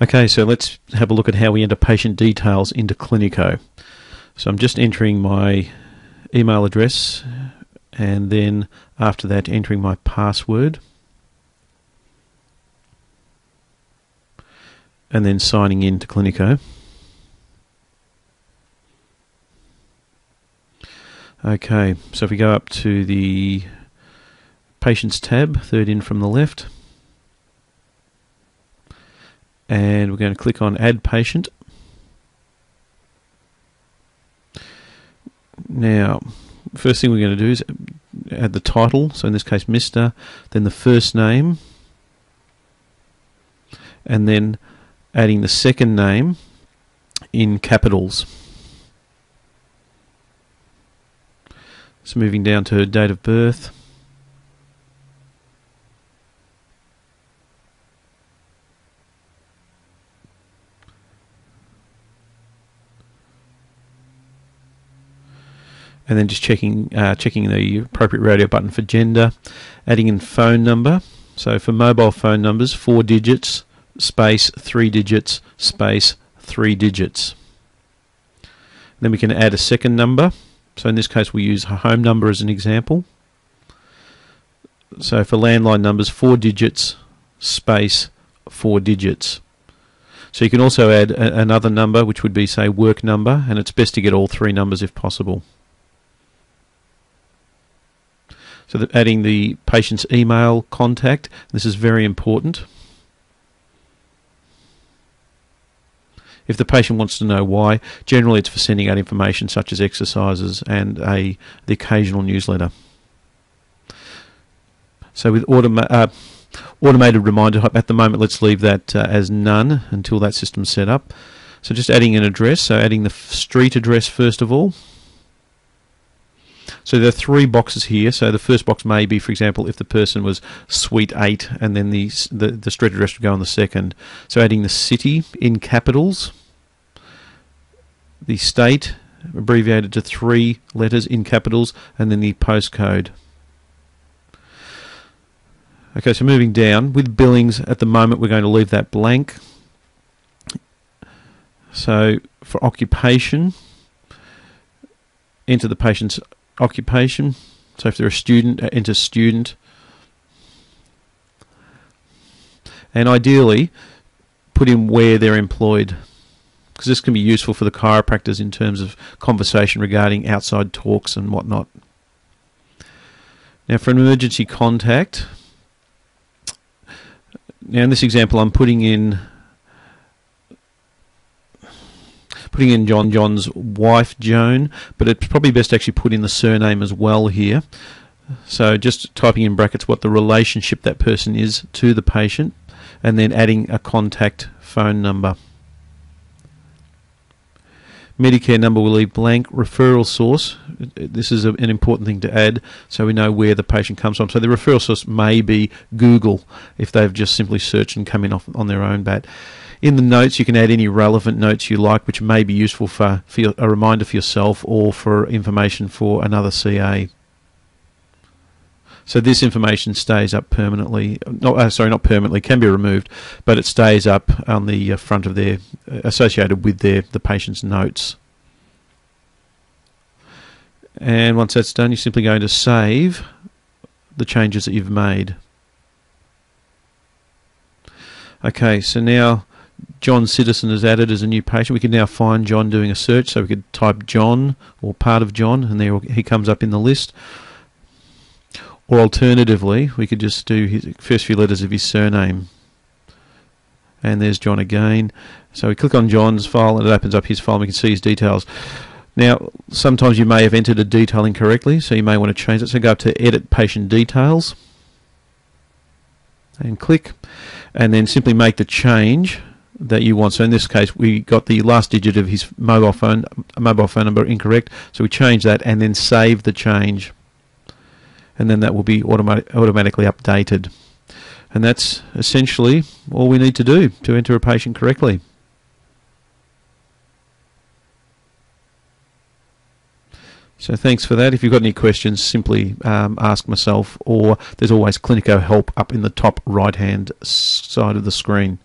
Okay, so let's have a look at how we enter patient details into Cliniko. So I'm just entering my email address and then after that entering my password and then signing in to Cliniko. Okay, so if we go up to the Patients tab, third in from the left, and we're going to click on Add Patient. Now, first thing we're going to do is add the title, so in this case Mr., then the first name, and then adding the second name in capitals. So moving down to date of birth. And then just checking the appropriate radio button for gender, adding in phone number. So for mobile phone numbers, 4 digits, space 3 digits, space 3 digits. Then we can add a second number. So in this case we'll use a home number as an example. So for landline numbers, 4 digits, space 4 digits. So you can also add another number, which would be, say, work number, and it's best to get all 3 numbers if possible. So adding the patient's email contact, this is very important. If the patient wants to know why, generally it's for sending out information such as exercises and the occasional newsletter. So with automated reminder type, at the moment let's leave that as none until that system's set up. So just adding an address, so adding the street address first of all. So there are 3 boxes here. So the first box may be, for example, if the person was Suite 8 and then the street address would go on the second. So adding the city in capitals, the state abbreviated to 3 letters in capitals, and then the postcode. Okay, so moving down, with billings at the moment we're going to leave that blank. So for occupation, enter the patient's occupation. So if they're a student, enter student. And ideally put in where they're employed, because this can be useful for the chiropractors in terms of conversation regarding outside talks and whatnot. Now for an emergency contact, now in this example I'm putting in John's wife, Joan, but it's probably best to actually put in the surname as well here. So just typing in brackets what the relationship that person is to the patient, and then adding a contact phone number. Medicare number we'll leave blank. Referral source, this is an important thing to add so we know where the patient comes from. So the referral source may be Google if they've just simply searched and come in on their own bat. In the notes you can add any relevant notes you like, which may be useful for a reminder for yourself or for information for another CA. So this information stays up permanently. Not permanently, can be removed, but it stays up on the front of their, associated with the patient's notes. And once that's done, you're simply going to save the changes that you've made. Okay, so now John Citizen is added as a new patient. We can now find John doing a search, so we could type John or part of John, and there he comes up in the list. Or alternatively, we could just do his first few letters of his surname. And there's John again. So we click on John's file and it opens up his file and we can see his details. Now, sometimes you may have entered a detail incorrectly, so you may want to change it. So go up to Edit Patient Details and click, and then simply make the change that you want. So in this case we got the last digit of his mobile phone number incorrect, so we change that and then save the change, and then that will be automatically updated. And that's essentially all we need to do to enter a patient correctly. So thanks for that. If you've got any questions, simply ask myself, or there's always Cliniko help up in the top right hand side of the screen.